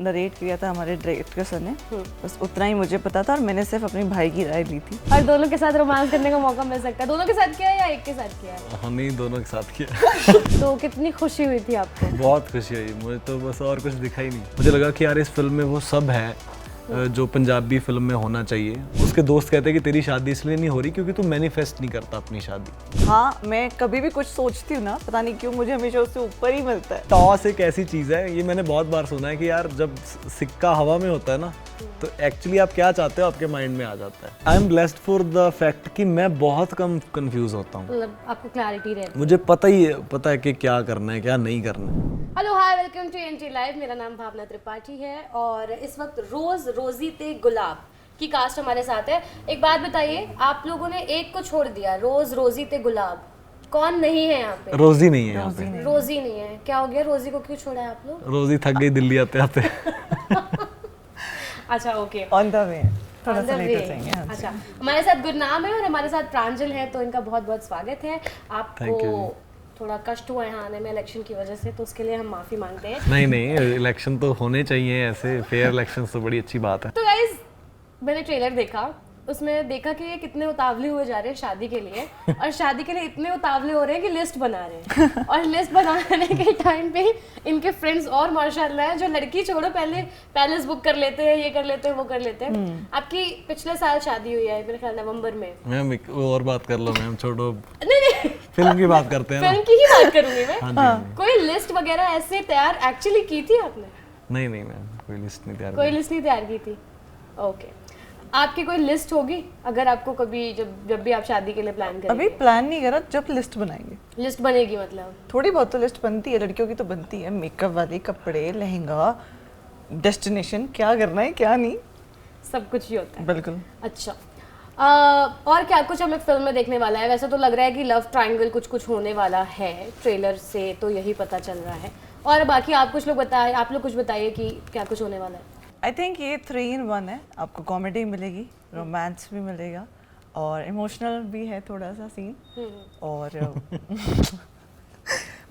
Narrate किया था हमारे डायरेक्टर सर ने, बस उतना ही मुझे पता था और मैंने सिर्फ अपने भाई की राय ली थी। और दोनों के साथ रोमांस करने का मौका मिल सकता है? दोनों के साथ किया है या एक के साथ किया है? हमने दोनों के साथ किया। तो कितनी खुशी हुई थी आपको? बहुत खुशी हुई मुझे तो, बस और कुछ दिखा ही नहीं। मुझे लगा कि यार इस फिल्म में वो सब है जो पंजाबी फिल्म में होना चाहिए। उसके दोस्त कहते हैं कि तेरी शादी इसलिए नहीं हो रही क्योंकि तू मैनिफेस्ट नहीं करता अपनी शादी। हाँ, मैं कभी भी कुछ सोचती हूँ ना, पता नहीं क्यों मुझे हमेशा उससे ऊपर ही मिलता है। टॉस एक ऐसी चीज़ है, ये मैंने बहुत बार सुना है कि यार जब सिक्का हवा में होता है ना, तो एक्चुअली आप क्या चाहते हो आपके माइंड में आ जाता है। I am blessed for the fact कि मैं बहुत कम कंफ्यूज होता हूँ। मतलब आपको क्लैरिटी रहती है? मुझे पता है कि क्या करना है क्या नहीं करना है। Hello hi, welcome to NT live. मेरा नाम भावना त्रिपाठी है और इस वक्त रोजी ते गुलाब की कास्ट हमारे साथ है। एक बात बताइए, आप लोगों ने एक को छोड़ दिया, रोजी ते गुलाब, कौन नहीं है यहाँ पे? रोजी नहीं है यहाँ पे। रोजी नहीं है, क्या हो गया? रोजी को क्यों छोड़ा है आप लोग? रोजी थक गई दिल्ली आते आते। अच्छा, ओके, ऑन द वे, थोड़ा On सा the लेट हो way। जाएंगे। हाँ जी। अच्छा, हमारे साथ गुरनाम है और हमारे साथ प्रांजल है, तो इनका बहुत बहुत स्वागत है। Thank आपको you। थोड़ा कष्ट हुआ यहाँ आने में इलेक्शन की वजह से, तो उसके लिए हम माफी मांगते हैं। नहीं, इलेक्शन तो होने चाहिए, ऐसे फेयर इलेक्शन तो बड़ी अच्छी बात है। तो गाइज, मैंने ट्रेलर देखा, उसमें देखा कि ये कितने उतावले हुए जा रहे हैं शादी के लिए, और शादी के लिए इतने उतावले हो रहे हैं कि लिस्ट बना रहे हैं। और लिस्ट बनाने के टाइम पे इनके फ्रेंड्स और माशाल्लाह है, जो लड़की छोड़ो पहले पैलेस बुक कर लेते हैं, ये कर लेते हैं, वो कर लेते हैं। आपकी पिछले साल शादी हुई है मेरे ख्याल नवंबर में। मैम और बात कर लो मैम, छोड़ो नहीं, फिल्म की बात करते हैं ना। फिल्म की ही बात करूंगी मैं। हाँ जी। कोई लिस्ट वगैरह ऐसे तैयार एक्चुअली की थी आपने? नहीं मैम, कोई लिस्ट नहीं तैयार कोई लिस्ट नहीं तैयार की थी? ओके, आपकी कोई लिस्ट होगी अगर आपको कभी जब भी आप शादी के लिए प्लान करेंगे? अभी प्लान नहीं करा, जब लिस्ट बनाएंगे। लिस्ट बनेगी मतलब? थोड़ी बहुत तो लिस्ट बनती है, लड़कियों की तो बनती है, मेकअप वाले, कपड़े, लहंगा, डेस्टिनेशन, क्या करना है क्या नहीं, सब कुछ ही होता है। बिल्कुल। अच्छा, और क्या कुछ हमें फिल्म में देखने वाला है? वैसे तो लग रहा है कि लव ट्रायंगल कुछ होने वाला है, ट्रेलर से तो यही पता चल रहा है। और बाकी आप लोग कुछ बताइए कि क्या कुछ होने वाला है। आई थिंक ये 3 in 1 है। आपको कॉमेडी मिलेगी, रोमांस भी मिलेगा और इमोशनल भी है थोड़ा सा सीन, और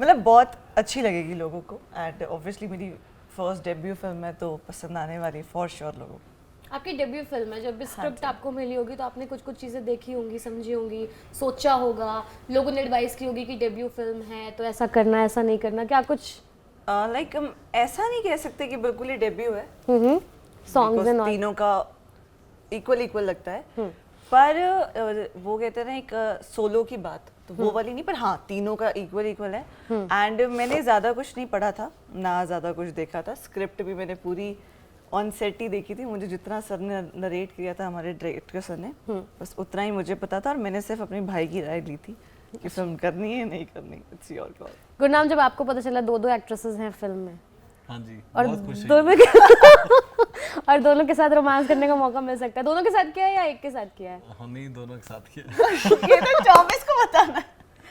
मतलब बहुत अच्छी लगेगी लोगों को। एंड ऑब्वियसली मेरी फर्स्ट डेब्यू फिल्म है तो पसंद आने वाली फॉर श्योर लोगों को। आपकी डेब्यू फिल्म है, जब भी स्क्रिप्ट आपको मिली होगी तो आपने कुछ चीज़ें देखी होंगी, समझी होंगी, सोचा होगा, लोगों ने एडवाइस की होगी कि डेब्यू फिल्म है तो ऐसा करना, ऐसा नहीं करना, क्या कुछ? लाइक हम ऐसा नहीं कह सकते कि बिल्कुल ही डेब्यू है, सॉन्ग्स एंड ऑल तीनों का इक्वल लगता है, पर वो कहते हैं ना एक सोलो की बात, तो वो वाली नहीं, पर हाँ तीनों का इक्वल है। एंड मैंने ज़्यादा कुछ नहीं पढ़ा था ना, ज़्यादा कुछ देखा था, स्क्रिप्ट भी मैंने पूरी ऑन सेट ही देखी थी। मुझे जितना सर ने नरेट किया था हमारे डायरेक्टर सर ने, बस उतना ही मुझे पता था और मैंने सिर्फ अपने भाई की राय ली थी कि फिल्म करनी है नहीं करनी, इट्स योर कॉल। गुरनाम, जब आपको पता चला 2 एक्ट्रेसेस हैं फिल्म में, हाँ जी, और बहुत खुश और दोनों के साथ रोमांस करने का मौका मिल सकता है, दोनों के साथ किया है या एक के साथ किया है? हमने दोनों के साथ किया। ये तो 24 को बताना है।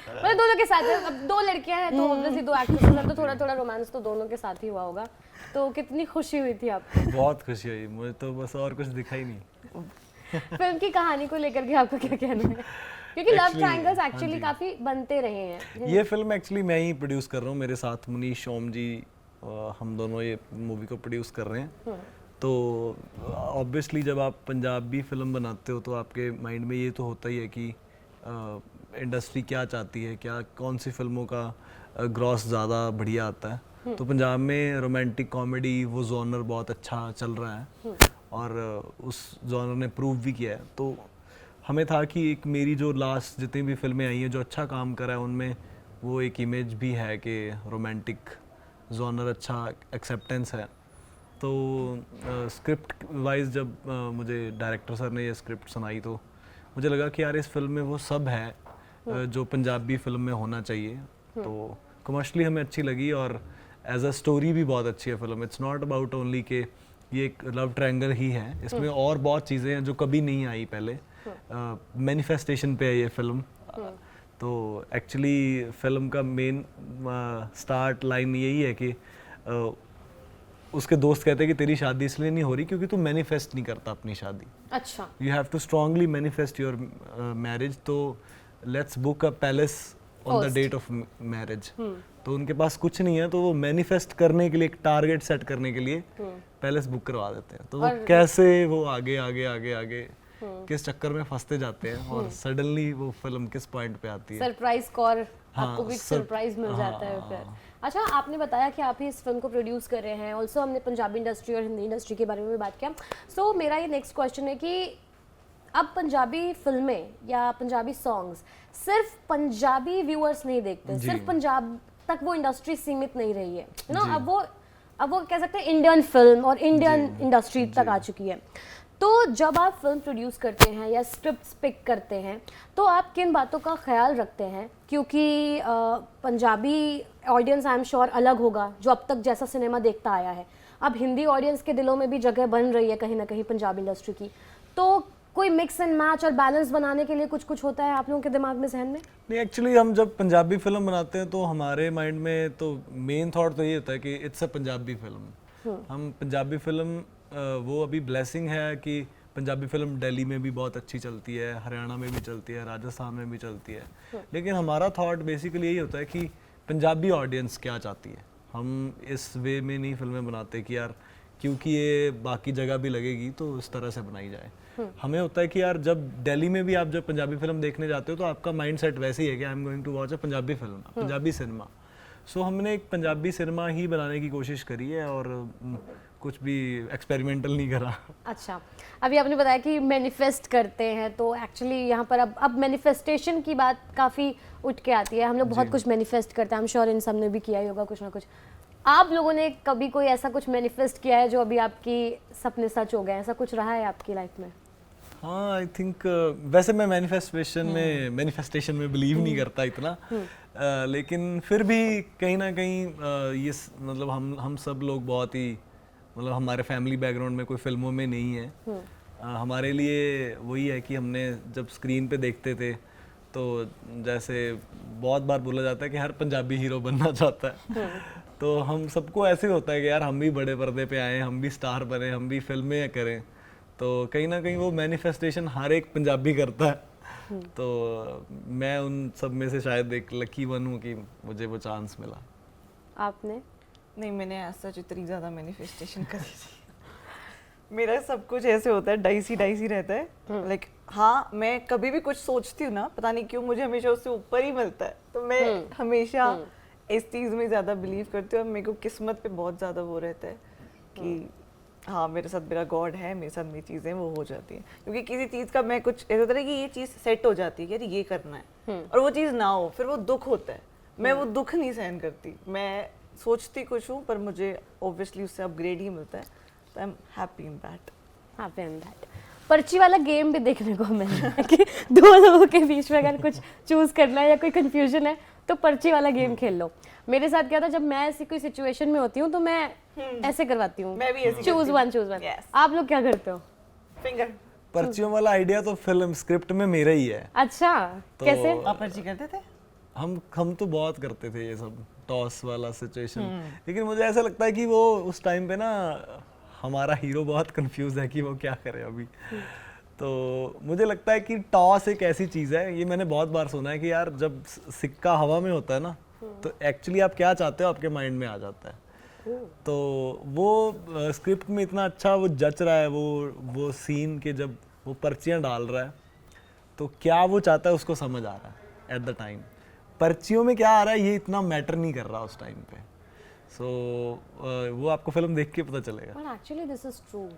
मतलब दोनों के साथ है। अब 2 लड़कियां हैं तो ऑब्वियसली 2 एक्ट्रेसेस हैं, तो थोड़ा रोमांस तो दोनों के साथ ही हुआ होगा। तो कितनी खुशी हुई थी आपको? बहुत खुशी हुई मुझे तो, बस और कुछ दिखा ही नहीं। फिल्म की कहानी को लेकर के आपका क्या कहना है? क्योंकि लव ट्रायंगल्स एक्चुअली काफी बनते रहे हैं। ये फिल्म एक्चुअली मैं ही प्रोड्यूस कर रहा हूँ, मेरे साथ मनीष ओम जी, हम दोनों ये मूवी को प्रोड्यूस कर रहे हैं। तो ऑब्वियसली जब आप पंजाबी फिल्म बनाते हो तो आपके माइंड में ये तो होता ही है कि इंडस्ट्री क्या चाहती है, क्या कौन सी फिल्मों का ग्रॉस ज़्यादा बढ़िया आता है। तो पंजाब में रोमांटिक कॉमेडी वो जॉनर बहुत अच्छा चल रहा है और उस जॉनर ने प्रूव भी किया है। तो हमें था कि एक मेरी जो लास्ट जितनी भी फिल्में आई हैं जो अच्छा काम करा है उनमें वो एक इमेज भी है कि रोमांटिक जॉनर अच्छा एक्सेप्टेंस है। तो स्क्रिप्ट वाइज जब मुझे डायरेक्टर सर ने ये स्क्रिप्ट सुनाई तो मुझे लगा कि यार इस फिल्म में वो सब है जो पंजाबी फिल्म में होना चाहिए। तो कमर्शियली हमें अच्छी लगी और एज अ स्टोरी भी बहुत अच्छी है film. It's not about only के ये एक लव ट्रायंगल ही है, इसमें और बहुत चीज़ें हैं जो कभी नहीं आई पहले। मैनिफेस्टेशन पे है ये फिल्म। तो एक्चुअली फिल्म का मेन स्टार्ट लाइन यही है कि उसके दोस्त कहते हैं कि तेरी शादी इसलिए नहीं हो रही क्योंकि तू मैनिफेस्ट नहीं करता अपनी शादी। अच्छा, you have to strongly manifest your marriage. तो let's book a palace on the date of marriage. तो उनके पास कुछ नहीं है, तो वो मैनिफेस्ट करने के लिए, एक टारगेट सेट करने के लिए पैलेस बुक करवा देते हैं। तो वो कैसे वो आगे आगे आगे आगे किस चक्कर में फंसते जाते हैं और सडनली वो फिल्म किस पॉइंट पे आती है। सरप्राइज कॉर, हाँ, आपको भी सरप्राइज मिल जाता है फिर। अच्छा, आपने बताया कि आप ही इस फिल्म को प्रोड्यूस कर रहे हैं। ऑल्सो हमने पंजाबी इंडस्ट्री और हिंदी इंडस्ट्री के बारे में भी बात किया। सो मेरा ये नेक्स्ट क्वेश्चन है कि अब पंजाबी फिल्में या पंजाबी सॉन्ग्स सिर्फ पंजाबी व्यूअर्स नहीं देखते, सिर्फ पंजाब तक वो इंडस्ट्री सीमित नहीं रही है ना। अब वो कह सकते हैं इंडियन फिल्म और इंडियन इंडस्ट्री तक आ चुकी है। तो जब आप फिल्म प्रोड्यूस करते हैं या स्क्रिप्ट्स पिक करते हैं तो आप किन बातों का ख्याल रखते हैं? क्योंकि Punjabi audience I am sure अलग होगा जो अब तक जैसा सिनेमा देखता आया है। अब हिंदी ऑडियंस के दिलों में भी जगह बन रही है कहीं ना कहीं पंजाबी इंडस्ट्री की। तो कोई मिक्स एंड मैच और बैलेंस बनाने के लिए कुछ होता है आप लोगों के दिमाग में, जहन में? नहीं, एक्चुअली हम जब पंजाबी फिल्म बनाते हैं तो हमारे माइंड में तो मेन थॉट तो ये होता है कि इट्स अ पंजाबी फिल्म। हम पंजाबी फिल्म वो अभी ब्लेसिंग है कि पंजाबी फिल्म दिल्ली में भी बहुत अच्छी चलती है, हरियाणा में भी चलती है, राजस्थान में भी चलती है। लेकिन हमारा थॉट बेसिकली यही होता है कि पंजाबी ऑडियंस क्या चाहती है। हम इस वे में नहीं फिल्में बनाते कि यार क्योंकि ये बाकी जगह भी लगेगी तो इस तरह से बनाई जाए। हमें होता है कि यार जब दिल्ली में भी आप जब पंजाबी फिल्म देखने जाते हो तो आपका माइंड सेट वैसे ही है कि I am going to watch a Punjabi film, Punjabi cinema. So हमने एक पंजाबी सिनेमा ही बनाने की कोशिश करी है और कुछ भी एक्सपेरिमेंटल नहीं करा। अच्छा, अभी आपने बताया कि मैनिफेस्ट करते हैं, तो एक्चुअली यहाँ पर अब मैनिफेस्टेशन की बात काफ़ी उठ के आती है। हम लोग बहुत कुछ मैनिफेस्ट करते हैं, आई एम श्योर इन सब ने भी किया ही होगा कुछ ना कुछ। आप लोगों ने कभी कोई ऐसा कुछ मैनिफेस्ट किया है जो अभी आपकी सपने सच हो गए? ऐसा कुछ रहा है आपकी लाइफ में? हाँ, आई थिंक वैसे मैं मैनिफेस्टेशन में बिलीव नहीं करता इतना, लेकिन फिर भी कहीं ना कहीं ये मतलब हम सब लोग बहुत ही मतलब हमारे फैमिली बैकग्राउंड में कोई फिल्मों में नहीं है। हमारे लिए वही है कि हमने जब स्क्रीन पे देखते थे तो जैसे बहुत बार बोला जाता है कि हर पंजाबी हीरो बनना चाहता है। तो हम सबको ऐसे होता है कि यार हम भी बड़े पर्दे पे आए, हम भी स्टार बने, हम भी फिल्में करें। तो कहीं ना कहीं वो मैनिफेस्टेशन हर एक पंजाबी करता है। तो मैं उन सब में से शायद एक लकी वन हूँ कि मुझे वो चांस मिला। आपने? नहीं, मैंने ऐसा इतनी ज़्यादा मैनिफेस्टेशन करी थी। मेरा सब कुछ ऐसे होता है, डाइसी रहता है। लाइक हाँ, मैं कभी भी कुछ सोचती हूँ ना, पता नहीं क्यों मुझे हमेशा उससे ऊपर ही मिलता है। तो मैं हमेशा इस चीज़ में ज़्यादा बिलीव करती हूँ। मेरे को किस्मत पे बहुत ज़्यादा वो रहता है कि हाँ, मेरे साथ मेरा गॉड है, मेरे साथ मेरी चीज़ें वो हो जाती हैं। क्योंकि किसी चीज़ का मैं कुछ ऐसा होता है कि ये चीज़ सेट हो जाती है कि यार ये करना है और वो चीज़ ना हो, फिर वो दुख होता है। मैं वो दुख नहीं सहन करती। मैं सोचती कुछ हूँ पर मुझे ऑब्वियसली उससे अपग्रेड ही मिलता है। तो I am happy in that. पर्ची वाला गेम भी देखने को मिल रहा है कि दो लोगों के बीच में अगर कुछ चूज करना है या कोई कंफ्यूजन है तो पर्ची वाला गेम खेल लो। मेरे साथ क्या था, जब मैं ऐसी कोई सिचुएशन में होती हूँ तो मैं ऐसे करवाती हूँ, मैं भी ऐसे चूज वन। Yes. आप लोग क्या करते हो? फिंगर। पर्चियों वाला आइडिया तो फिल्म स्क्रिप्ट में मेरा ही है। अच्छा, तो कैसे? आप पर्ची करते थे? हम तो बहुत करते थे ये सब टॉस वाला सिचुएशन। लेकिन मुझे ऐसा लगता है कि वो उस टाइम पे ना हमारा हीरो बहुत कंफ्यूज है कि वो क्या करे अभी। तो मुझे लगता है कि टॉस एक ऐसी चीज़ है, ये मैंने बहुत बार सुना है कि यार जब सिक्का हवा में होता है ना तो एक्चुअली आप क्या चाहते हो आपके माइंड में आ जाता है। तो वो स्क्रिप्ट में इतना अच्छा वो जच रहा है, वो सीन के जब वो पर्चियाँ डाल रहा है तो क्या वो चाहता है उसको समझ आ रहा है एट द टाइम। पर्चियों में क्या आ रहा है ये इतना मैटर नहीं कर रहा उस टाइम पे। सो वो आपको फिल्म देख के पता चलेगा। But actually this is true.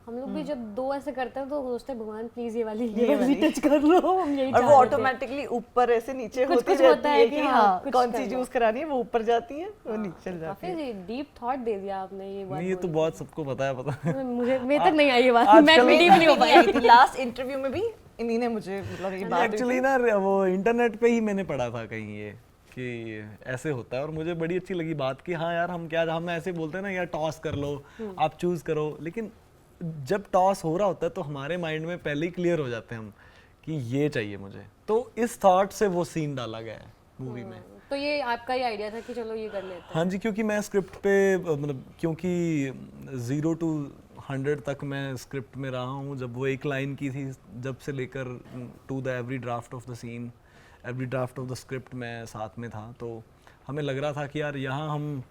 हम लोग भी जब दो ऐसे करते हैं तो सोचते हैं भगवान प्लीज ये वाली टच कर लो, हम यही और वो ऑटोमेटिकली ऊपर ऐसे नीचे होती होता रहती है है कि कि हाँ, हाँ कौन सी चूज करानी है, वो ऊपर जाती है, वो नीचे चल जाती है। काफी डीप थॉट दे दिया आपने ये बात। नहीं, ये तो बहुत सबको पता है, पता मुझे मेरे तक नहीं आई ये बात, मैं भी डीप नहीं हो पाई। लास्ट इंटरव्यू में भी इन्हीं ने मुझे मतलब ये बात एक्चुअली ना वो इंटरनेट पे ही मैंने पढ़ा था कहीं ये कि ऐसे होता है और मुझे बड़ी अच्छी लगी बात कि हाँ यार हम ऐसे बोलते हैं ना यार टॉस कर लो, आप चूज करो। लेकिन जब टॉस हो रहा होता है तो हमारे माइंड में पहले ही क्लियर हो जाते हैं हम कि ये चाहिए मुझे। तो इस थॉट से वो सीन डाला गया है मूवी में। तो ये आपका ही आइडिया था कि चलो ये कर लेते हैं? हाँ जी, क्योंकि मैं स्क्रिप्ट पे मतलब क्योंकि 0 to 100 तक मैं स्क्रिप्ट में रहा हूँ। जब वो एक लाइन की थी जब से लेकर to the every draft of the scene every draft of the script मैं साथ में था, तो हमें लग रहा था कि यार यहाँ हम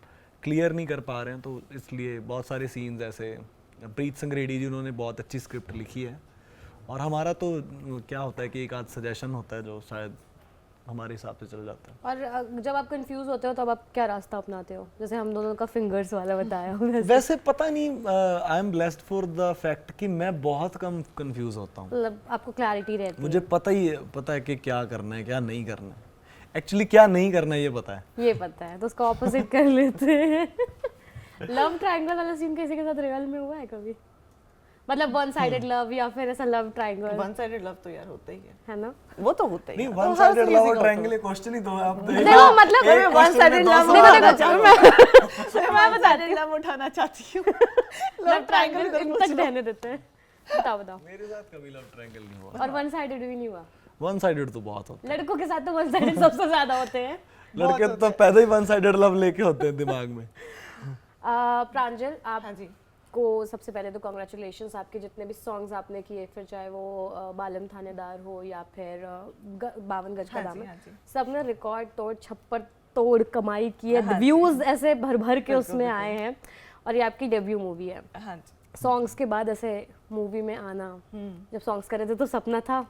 क्लियर नहीं कर पा रहे हैं, तो इसलिए बहुत सारे सीन्स ऐसे, प्रीत संग्रेडी जी उन्होंने बहुत अच्छी स्क्रिप्ट लिखी है, और हमारा तो क्या होता है कि एक आध सजेशन होता है जो शायद हमारे हिसाब से चल जाता है। और जब आप कंफ्यूज होते हो तब आप क्या रास्ता अपनाते हो, जैसे हम दोनों का फिंगर्स वाला बताया हो वैसे पता नहीं, I am blessed for the fact कि मैं बहुत कम कंफ्यूज होता हूँ। मतलब आपको क्लैरिटी रहती मुझे पता है कि क्या करना है क्या नहीं करना है, एक्चुअली क्या नहीं करना है ये पता है। है, ये पता है, तो उसका ऑपोजिट कर लेते हैं। लव ट्रायंगल वाला सीन किसी के साथ रियल में हुआ है कभी? मतलब वन साइडेड लव या फिर ऐसा love triangle? One sided love तो यार होता ही है ना? वो तो होता ही नहीं, है। वन साइडेड लव और ट्रायंगल ये क्वेश्चन ही तो है। आप देखो मतलब वन साइडेड लव मैं बताती लव उठाना चाहती हूँ। लव ट्रायंगल इन तक रहने देते हैं। बताओ मेरे साथ कभी लव ट्रायंगल नहीं हुआ, और वन साइडेड भी नहीं हुआ? वन साइडेड तो बहुत होता लड़कों के साथ तो वन साइडेड सबसे ज्यादा होते हैं। है, लड़के तो पैदा ही वन साइडेड लव लेके होते हैं दिमाग में। प्रांजल, आप हाँ जी। को सबसे पहले तो कॉन्ग्रेचुलेशंस, आपके जितने भी सॉन्ग्स आपने किए, फिर चाहे वो बालम थानेदार हो या फिर 52 गज का हाँ जी, दामन, हाँ जी। सब ने रिकॉर्ड तोड़ छप्पर तोड़ कमाई की है, व्यूज ऐसे भर भर के उसमें आए हैं, और ये आपकी डेब्यू मूवी है। हाँ जी। सॉन्ग्स के बाद ऐसे मूवी में आना, जब सॉन्ग्स कर रहे थे तो सपना था?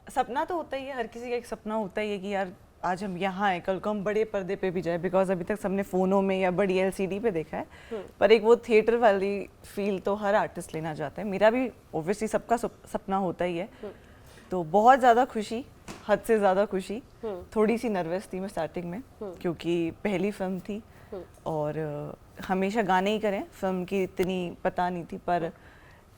सपना तो होता ही है, हर किसी का एक सपना होता ही है कि यार आज हम यहाँ हैं, कल को हम बड़े पर्दे पे भी जाए, बिकॉज अभी तक सबने फ़ोनों में या बड़ी LCD पे देखा है, पर एक वो थिएटर वाली फील तो हर आर्टिस्ट लेना चाहता है। मेरा भी ओब्वियसली सबका सपना होता ही है। तो बहुत ज़्यादा खुशी, हद से ज़्यादा खुशी। थोड़ी सी नर्वस थी मैं स्टार्टिंग में, क्योंकि पहली फिल्म थी और हमेशा गाने ही करें, फिल्म की इतनी पता नहीं थी, पर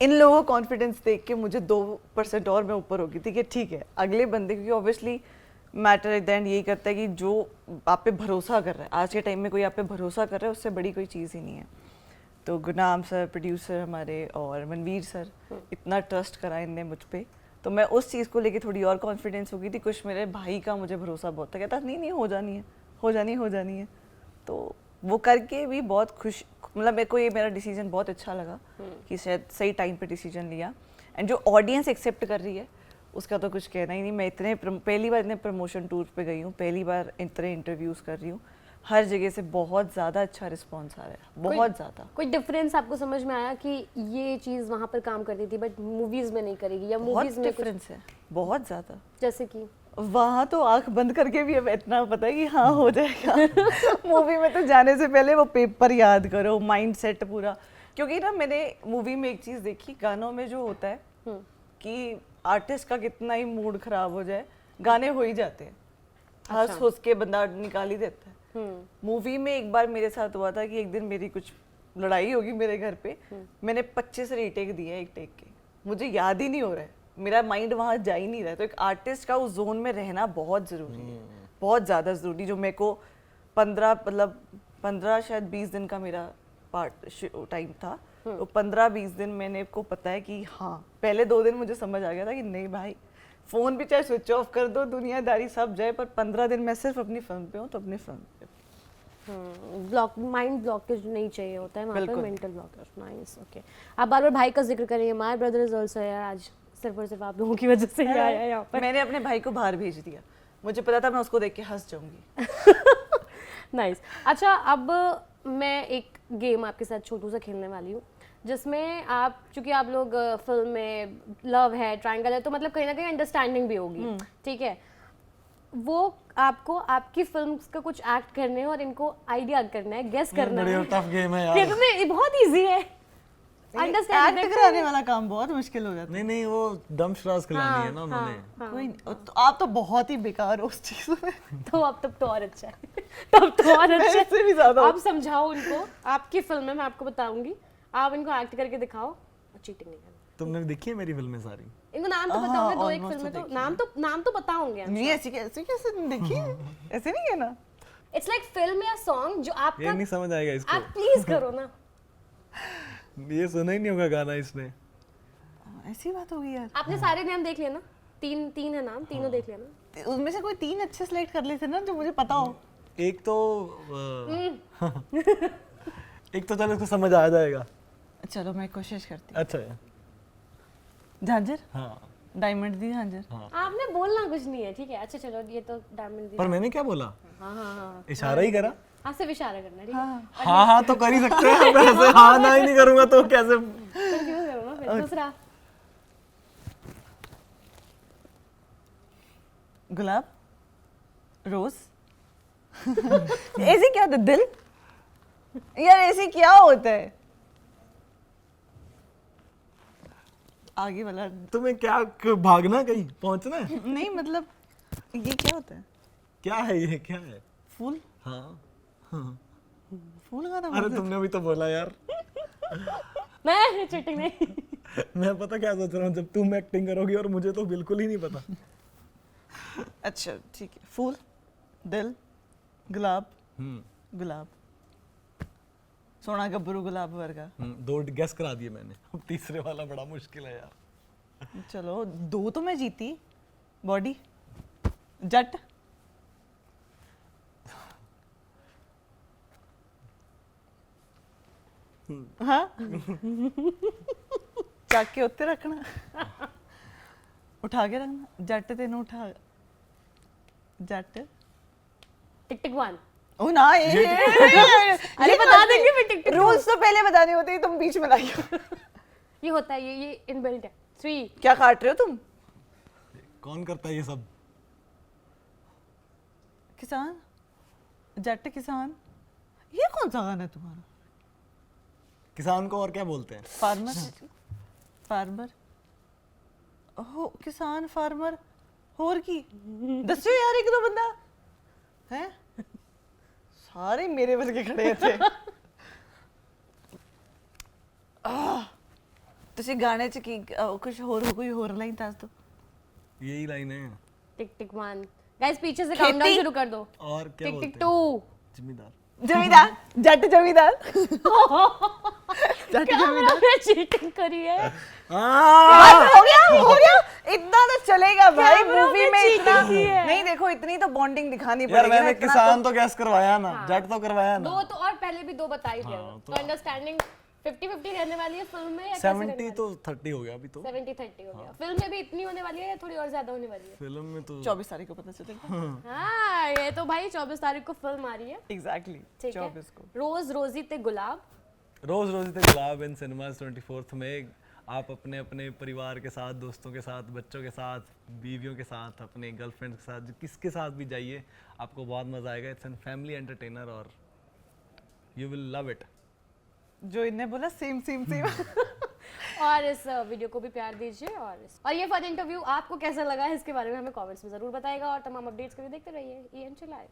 इन लोगों का कॉन्फिडेंस देख के मुझे 2% और मैं ऊपर हो गई थी कि ठीक है अगले बंदे, क्योंकि obviously matter at the end यही करता है कि जो आप पे भरोसा कर रहा है, आज के टाइम में कोई आप पे भरोसा कर रहा है उससे बड़ी कोई चीज़ ही नहीं है। तो गुनाम सर प्रोड्यूसर हमारे और मनवीर सर, इतना ट्रस्ट करा इनने मुझ पे, तो मैं उस चीज़ को लेके थोड़ी और कॉन्फिडेंस हो गई थी। कुछ मेरे भाई का मुझे भरोसा बहुत था, कहता नहीं हो जानी है। तो वो करके भी बहुत खुश, मतलब मेरे को ये मेरा डिसीजन बहुत अच्छा लगा कि शायद सही टाइम पे डिसीजन लिया, एंड जो ऑडियंस एक्सेप्ट कर रही है उसका तो कुछ कहना ही नहीं। मैं पहली बार इतने प्रमोशन टूर पे गई हूँ, पहली बार इतने इंटरव्यूज़ कर रही हूँ, हर जगह से बहुत ज़्यादा अच्छा रिस्पॉन्स आ रहा है, बहुत ज़्यादा। कोई डिफरेंस आपको समझ में आया कि ये चीज़ वहाँ पर काम करती थी बट मूवीज़ में नहीं करेगी, या मूवीज़ में डिफरेंस है बहुत ज़्यादा? जैसे कि वहाँ तो आंख बंद करके भी अब इतना पता है कि हाँ हो जाएगा। मूवी में तो जाने से पहले वो पेपर याद करो, माइंड सेट पूरा, क्योंकि ना मैंने मूवी में एक चीज़ देखी, गानों में जो होता है कि आर्टिस्ट का कितना ही मूड खराब हो जाए, गाने हो ही जाते हैं, हंस के बंदा निकाल ही देता है। मूवी में एक बार मेरे साथ हुआ था कि एक दिन मेरी कुछ लड़ाई होगी मेरे घर पे, मैंने 25 रीटेक दिए एक टेक के, मुझे याद ही नहीं हो रहा है, मेरा माइंड वहाँ जा ही नहीं रहा है। तो एक आर्टिस्ट का उस जोन में रहना बहुत ज़रूरी है, बहुत ज़्यादा ज़रूरी। जो मेरे को 15 शायद 20 दिन का मेरा पार्ट टाइम था, तो 15-20 दिन मैंने को पता है कि हाँ, पहले 2 दिन मुझे समझ आ गया था कि नहीं भाई, फ़ोन भी चाहे स्विच ऑफ कर दो, दुनियादारी सब जाए, पर 15 दिन मैं सिर्फ अपनी फिल्म पे हूँ, तो अपनी फिल्म पे। ब्लॉक माइंड ब्लॉकेज नहीं चाहिए होता है वहाँ पर, मेंटल ब्लॉकेज। Nice, okay. आप बार बार भाई का जिक्र करेंगे, my brother is also here, आज सिर्फ और सिर्फ आप लोगों की वजह से ही आया है यहाँ पर। मैंने अपने भाई को बाहर भेज दिया, मुझे पता था मैं उसको देख के हंस जाऊंगी। नाइस। अच्छा, अब मैं एक गेम आपके साथ छोटू सा खेलने वाली हूँ, जिसमें आप, चूंकि आप लोग फिल्म में लव है, ट्रायंगल है, तो मतलब कहीं ना कहीं अंडरस्टैंडिंग भी होगी, ठीक है? वो आपको आपकी फिल्म का कुछ एक्ट करने हैं और इनको आइडिया करना है, गेस करना है। बड़ी टफ गेम है यार। कितने बहुत इजी है। एक्ट कराने वाला काम बहुत मुश्किल हो जाता है। नहीं वो दम श्रास खिलानी है ना उन्होंने। कोई नहीं, तो आप तो बहुत ही बेकार हो उस चीज में। तो अब तब तो और अच्छा है, तब तो और अच्छा इससे भी ज्यादा है। आप समझाओ उनको, आपकी फिल्म में मैं आपको बताऊंगी, आप इनको एक्ट करके दिखाओ, चीटिंग नहीं करना। तुमने देखी है मेरी फिल्में सारी? इनको नाम तो पता होंगे, 2-1 फिल्में तो नाम तो पता होंगे। नहीं ऐसे कैसे देखी, ऐसे नहीं है ना। इट्स लाइक फिल्म या सॉन्ग जो आपका, ये नहीं समझ आएगा इसको। आप प्लीज करो ना। ये सुना ही नहीं होगा गाना इसने। ऐसी बात होगी यार। आपने सारे नाम देख लिए ना? तीन है नाम, तीनों देख लिया ना? उनमें से कोई 3 अच्छे सिलेक्ट कर लेते ना जो मुझे पता हो। एक तो एक तो चलो इसको समझ आ जाएगा। चलो मैं कोशिश करती हूँ। अच्छा है। झांझर? हाँ डायमंड दी झांझर। आपने बोलना कुछ नहीं है, ठीक है? अच्छा चलो, ये तो डायमंड दी। पर मैंने क्या बोला? हाँ हाँ हाँ, इशारा ही करा। हाँ सिर्फ इशारा करना, ठीक है? हाँ हाँ तो कर ही सकते हैं, अब ऐसे हाँ ना ही नहीं करूंगा तो कैसे? कंफ्यूज करो ना फिर। दूसरा गुलाब, रोज। ऐसे क्या होता है? दिल? यार ऐसे क्या होता है? आगे वाला तुम्हें क्या भागना, कहीं पहुंचना है? नहीं, मतलब ये क्या होता है? क्या है ये, क्या है? फूल? हाँ हाँ। फूल का नाम? अरे तुमने अभी तो बोला यार। मैं चीटिंग नहीं। मैं पता क्या सोच रहा हूँ, जब तुम एक्टिंग करोगी और मुझे तो बिल्कुल ही नहीं पता। अच्छा ठीक है, फूल, दिल, गुलाब, गुलाब, सोना गब्बरू गुलाब वर्गा। 2 गेस करा दिए मैंने, अब तीसरे वाला बड़ा मुश्किल है यार। चलो 2 तो मैं जीती। बॉडी, जट, हाँ ਚੱਕ ਕੇ ਉੱਤੇ ਰੱਖਣਾ, उठा के रखना। जट तेन उठा, जट टिक टिक वन। ओ ना ये अरे बता देंगे फिर टिक टिक। रूल्स तो पहले बताने होते हैं, तुम बीच में लाई हो। ये होता है, ये इनबिल्ट है। 3। क्या काट रहे हो तुम? कौन करता है ये सब? किसान, जट किसान। ये कौन सा गाना है तुम्हारा? किसान को और क्या बोलते हैं? फार्मर, फार्मर, हो किसान फार्मर, होर की दसो यार, एक दो बंदा है, सारे मेरे बल के खड़े थे। ਤੁਸੀਂ ਗਾਣੇ ਚ ਕੀ ਕੁਝ ਹੋਰ ਕੋਈ ਹੋਰ ਲਾਈਨ ਦੱਸ ਦੋ। यही लाइन है। टिक टिक 1। गाइस पीछे से काउंटडाउन शुरू कर दो। और क्या टिक बोलते टिक हैं? 2। जिम्मेदार। जमींदार, जट जमींदार। जट जमींदार। मैं चीटिंग करी है। हो गया इतना तो चलेगा भाई कैमरा मूवी में में cheating इतना की है। नहीं, देखो इतनी तो बॉन्डिंग दिखानी यार पड़ेगी ना, मैंने इतना किसान तो गैस करवाया ना, जट तो करवाया ना। 2 तो और पहले भी 2 बता ही दिया हाँ, तो अंडरस्टैंडिंग 50-50 रहने वाली है फिल्म में या कैसे रहने 70 तो 30 हो गया अभी तो। 70-30 हो गया। फिल्म में भी इतनी होने वाली है या थोड़ी और ज्यादा होने वाली है? फिल्म में तो 24 तारीख को पता चलेगा। हाँ ये तो भाई 24 तारीख को फिल्म आ रही है। एग्जैक्टली ठीक है। 24 को। रोज रोजी ते गुलाब। रोज रोज ते गुलाब इन सिनेमास 24th में आप अपने अपने परिवार के साथ, दोस्तों के साथ, बच्चों के साथ, बीवियों के साथ, अपने गर्लफ्रेंड के साथ, किसके साथ भी जाइए, आपको बहुत मजा आएगा। इट्स एन फैमिली एंटरटेनर और यू विल लव इट। जो इनने बोला सेम सेम सेम। और इस वीडियो को भी प्यार दीजिए और ये फन इंटरव्यू आपको कैसा लगा है इसके बारे में हमें कमेंट्स में जरूर बताइएगा और तमाम अपडेट्स के लिए देखते रहिए EN Live।